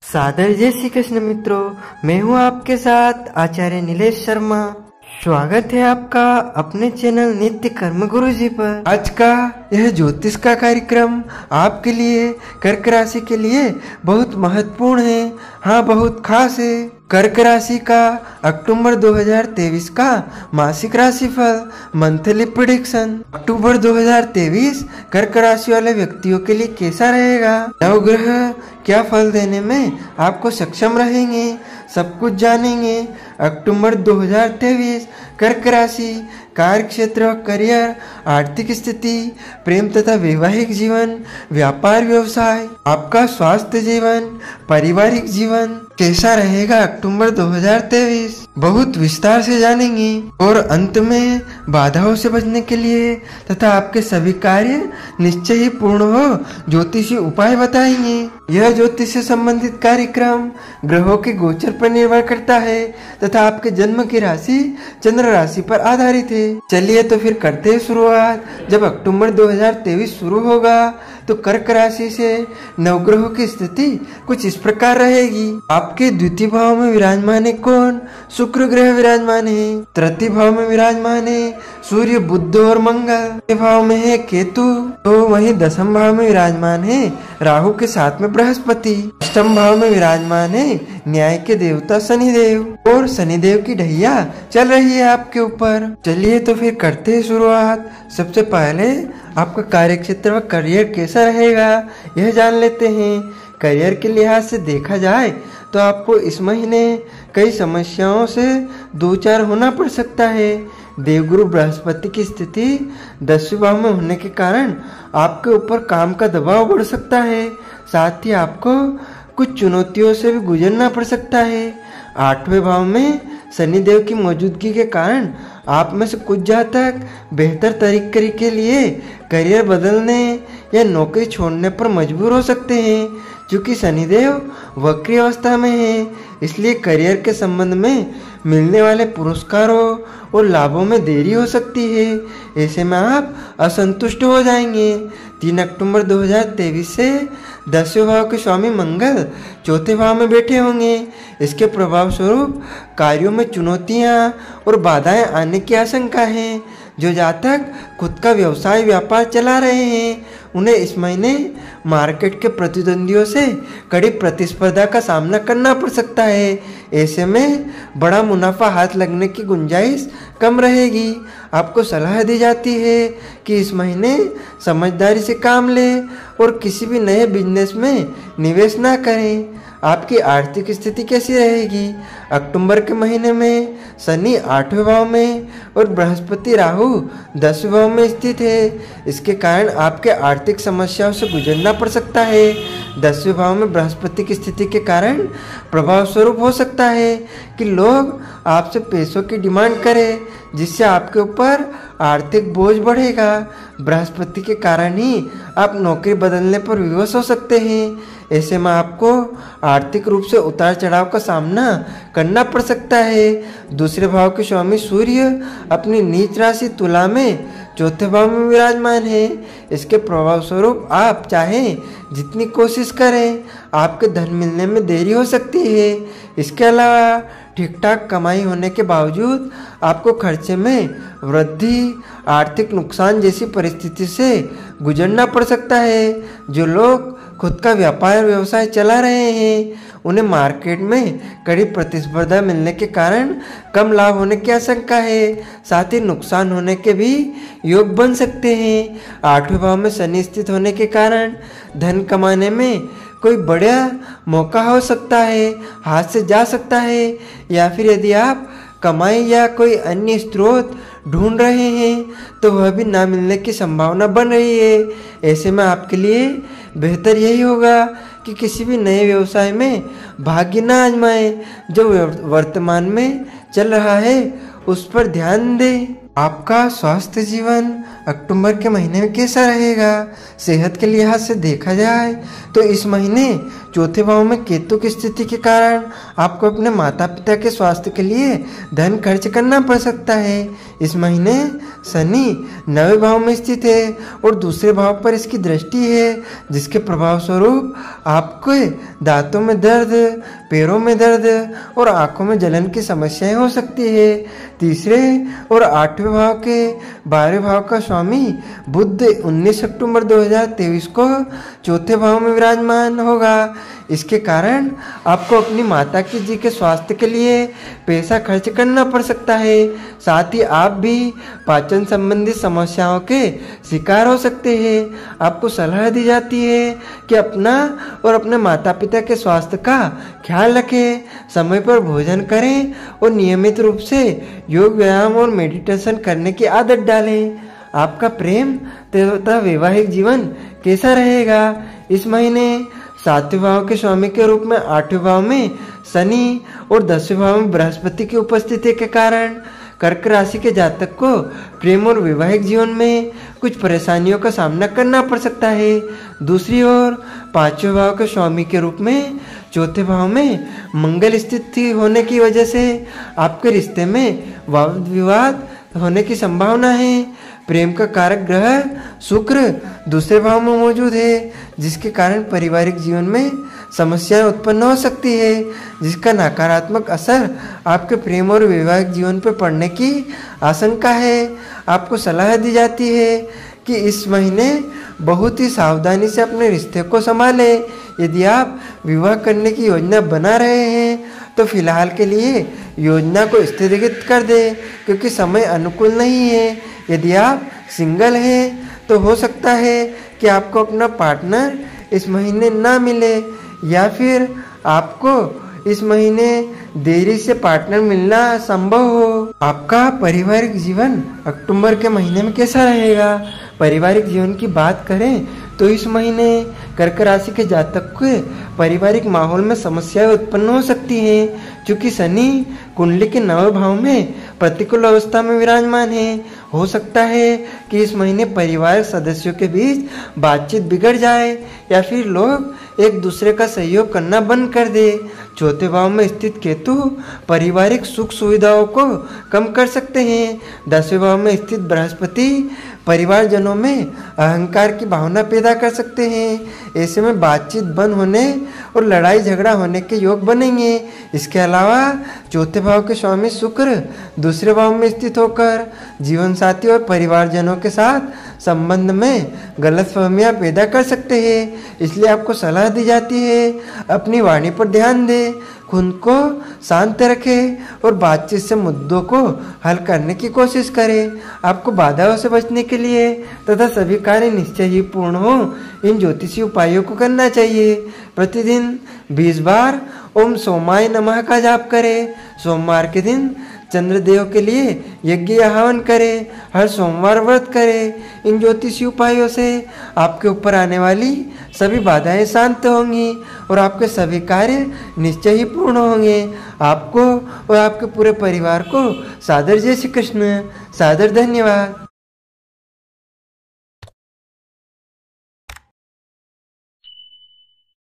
सादर जय श्री कृष्ण मित्रों, मैं हूं आपके साथ आचार्य नीलेश शर्मा। स्वागत है आपका अपने चैनल नित्य कर्म गुरु जी पर। आज का यह ज्योतिष का कार्यक्रम आपके लिए कर्क राशि के लिए बहुत महत्वपूर्ण है। हाँ, बहुत खास है। कर्क राशि का अक्टूबर 2023 का मासिक राशिफल मंथली प्रेडिक्शन। अक्टूबर 2023 कर्क राशि वाले व्यक्तियों के लिए कैसा रहेगा, नवग्रह क्या फल देने में आपको सक्षम रहेंगे, सब कुछ जानेंगे। अक्टूबर 2023 कर्क राशि कार्य क्षेत्र, करियर, आर्थिक स्थिति, प्रेम तथा वैवाहिक जीवन, व्यापार व्यवसाय, आपका स्वास्थ्य जीवन, पारिवारिक जीवन कैसा रहेगा अक्टूबर 2023 बहुत विस्तार से जानेंगे। और अंत में बाधाओं से बचने के लिए तथा आपके सभी कार्य निश्चय ही पूर्ण हो ज्योतिषी उपाय बताएंगे। यह ज्योतिष से संबंधित कार्यक्रम ग्रहों के गोचर पर निर्भर करता है तथा आपके जन्म की राशि चंद्र राशि पर आधारित है। चलिए तो फिर करते हैं शुरुआत। जब अक्टूबर 2023 शुरू होगा तो कर्क राशि से नवग्रहों की स्थिति कुछ इस प्रकार रहेगी। आपके द्वितीय भाव में विराजमान है कौन? शुक्र ग्रह विराजमान है। तृतीय भाव में विराजमान है सूर्य, बुध और मंगल। भाव में है केतु, तो वहीं दसम भाव में विराजमान है राहु के साथ में बृहस्पति। अष्टम भाव में विराजमान है न्याय के देवता शनिदेव और शनिदेव की ढैया चल रही है आपके ऊपर। चलिए तो फिर करते हैं शुरुआत। सबसे पहले आपका कार्य क्षेत्र व करियर कैसा रहेगा यह जान लेते हैं। करियर के लिहाज से देखा जाए तो आपको इस महीने कई समस्याओं से दो चार होना पड़ सकता है। देवगुरु बृहस्पति की स्थिति 10वें भाव में होने के कारण आपके ऊपर काम का दबाव बढ़ सकता है। साथ ही आपको कुछ चुनौतियों से भी गुजरना पड़ सकता है। 8वें भाव में शनिदेव की मौजूदगी के कारण आप में से कुछ जातक बेहतर तरीके के लिए करियर बदलने या नौकरी छोड़ने पर मजबूर हो सकते हैं। क्योंकि शनिदेव वक्री अवस्था में है, इसलिए करियर के संबंध में मिलने वाले पुरस्कारों और लाभों में देरी हो सकती है। ऐसे में आप असंतुष्ट हो जाएंगे। 3 अक्टूबर 2023 से 10वें भाव के स्वामी मंगल 4थे भाव में बैठे होंगे। इसके प्रभाव स्वरूप कार्यों में चुनौतियां और बाधाएं आने की आशंका है। जो जातक खुद का व्यवसाय व्यापार चला रहे हैं उन्हें इस महीने मार्केट के प्रतिद्वंदियों से कड़ी प्रतिस्पर्धा का सामना करना पड़ सकता है। ऐसे में बड़ा मुनाफा हाथ लगने की गुंजाइश कम रहेगी। आपको सलाह दी जाती है कि इस महीने समझदारी से काम लें और किसी भी नए बिजनेस में निवेश ना करें। आपकी आर्थिक स्थिति कैसी रहेगी? अक्टूबर के महीने में शनि 8वें भाव में और बृहस्पति राहु 10वें भाव में स्थित है। इसके कारण आपके आर्थिक समस्याओं से गुजरना पड़ सकता है। 10वें भाव में बृहस्पति की स्थिति के कारण प्रभाव स्वरूप हो सकता है कि लोग आपसे पैसों की डिमांड करें, जिससे आपके ऊपर आर्थिक बोझ बढ़ेगा। बृहस्पति के कारण ही आप नौकरी बदलने पर विवश हो सकते हैं। ऐसे में आपको आर्थिक रूप से उतार चढ़ाव का सामना करना पड़ सकता है। दूसरे भाव के स्वामी सूर्य अपनी नीच राशि तुला में 4थे भाव में विराजमान है। इसके प्रभाव स्वरूप आप चाहें जितनी कोशिश करें आपके धन मिलने में देरी हो सकती है। इसके अलावा ठीक ठाक कमाई होने के बावजूद आपको खर्चे में वृद्धि, आर्थिक नुकसान जैसी परिस्थिति से गुजरना पड़ सकता है। जो लोग खुद का व्यापार व्यवसाय चला रहे हैं उन्हें मार्केट में कड़ी प्रतिस्पर्धा मिलने के कारण कम लाभ होने की आशंका है। साथ ही नुकसान होने के भी योग बन सकते हैं। 8वें भाव में शनि स्थित होने के कारण धन कमाने में कोई बड़ा मौका हो सकता है, हाथ से जा सकता है। या फिर यदि आप कमाई या कोई अन्य स्रोत ढूंढ रहे हैं तो वह भी ना मिलने की संभावना बन रही है। ऐसे में आपके लिए बेहतर यही होगा कि किसी भी नए व्यवसाय में भाग्य ना आजमाएं। जो वर्तमान में चल रहा है उस पर ध्यान दें। आपका स्वास्थ्य जीवन अक्टूबर के महीने में कैसा रहेगा? सेहत के लिहाज से देखा जाए तो इस महीने चौथे भाव में केतु की स्थिति के कारण आपको अपने माता पिता के स्वास्थ्य के लिए धन खर्च करना पड़ सकता है। इस महीने शनि 9वें भाव में स्थित है और दूसरे भाव पर इसकी दृष्टि है, जिसके प्रभाव स्वरूप आपके दांतों में दर्द, पैरों में दर्द और आंखों में जलन की समस्याएं हो सकती है। तीसरे और 8वें भाव के 12वें भाव का स्वामी बुध 19 अक्टूबर 2023 को चौथे भाव में विराजमान होगा। इसके कारण आपको अपनी माता जी के स्वास्थ्य के लिए पैसा खर्च करना पड़ सकता है। साथ ही आप भी पाचन संबंधी समस्याओं के शिकार हो सकते हैं। आपको सलाह दी जाती है कि अपना और अपने माता पिता के स्वास्थ्य का ख्याल रखें, समय पर भोजन करें और नियमित रूप से योग, व्यायाम और मेडिटेशन करने की आदत डालें। आपका प्रेम तथा वैवाहिक जीवन कैसा रहेगा? इस महीने 7वें भाव के स्वामी के रूप में 8वें भाव में शनि और 10वें भाव में बृहस्पति की उपस्थिति के कारण कर्क राशि के जातक को प्रेम और वैवाहिक जीवन में कुछ परेशानियों का सामना करना पड़ सकता है। दूसरी ओर 5वें भाव के स्वामी के रूप में चौथे भाव में मंगल स्थिति होने की वजह से आपके रिश्ते में वाद विवाद होने की संभावना है। प्रेम का कारक ग्रह शुक्र दूसरे भाव में मौजूद है, जिसके कारण पारिवारिक जीवन में समस्याएं उत्पन्न हो सकती है, जिसका नकारात्मक असर आपके प्रेम और वैवाहिक जीवन पर पड़ने की आशंका है। आपको सलाह दी जाती है कि इस महीने बहुत ही सावधानी से अपने रिश्ते को संभालें। यदि आप विवाह करने की योजना बना रहे हैं तो फिलहाल के लिए योजना को स्थगित कर दें, क्योंकि समय अनुकूल नहीं है। यदि आप सिंगल हैं तो हो सकता है कि आपको अपना पार्टनर इस महीने ना मिले, या फिर आपको इस महीने देरी से पार्टनर मिलना संभव हो। आपका पारिवारिक जीवन अक्टूबर के महीने में कैसा रहेगा? पारिवारिक जीवन की बात करें तो इस महीने कर्क राशि के जातक के पारिवारिक माहौल में समस्याएं उत्पन्न हो सकती हैं, क्योंकि शनि कुंडली के 9वें भाव में प्रतिकूल अवस्था में विराजमान है। हो सकता है कि इस महीने परिवार सदस्यों के बीच बातचीत बिगड़ जाए या फिर लोग एक दूसरे का सहयोग करना बंद कर दे। चौथे भाव में स्थित केतु पारिवारिक सुख सुविधाओं को कम कर सकते हैं। 10वें भाव में स्थित बृहस्पति परिवारजनों में अहंकार की भावना पैदा कर सकते हैं। ऐसे में बातचीत बंद होने और लड़ाई झगड़ा होने के योग बनेंगे। इसके अलावा चौथे भाव के स्वामी शुक्र दूसरे भाव में स्थित होकर जीवन साथी और परिवारजनों के साथ संबंध में गलतफहमियां पैदा कर सकते हैं। इसलिए आपको सलाह दी जाती है अपनी वाणी पर ध्यान दें, खुद को शांत रखें और बातचीत से मुद्दों को हल करने की कोशिश करें। आपको बाधाओं से बचने के लिए तथा सभी कार्य निश्चय ही पूर्ण हो इन ज्योतिषी उपायों को करना चाहिए। प्रतिदिन 20 बार ओम सोमाय नमः का जाप करें। सोमवार के दिन चंद्रदेव के लिए यज्ञ या हवन करें। हर सोमवार व्रत करें। इन ज्योतिषी उपायों से आपके ऊपर आने वाली सभी बाधाएं शांत होंगी और आपके सभी कार्य निश्चय ही पूर्ण होंगे। आपको और आपके पूरे परिवार को सादर जय श्री कृष्ण, सादर धन्यवाद।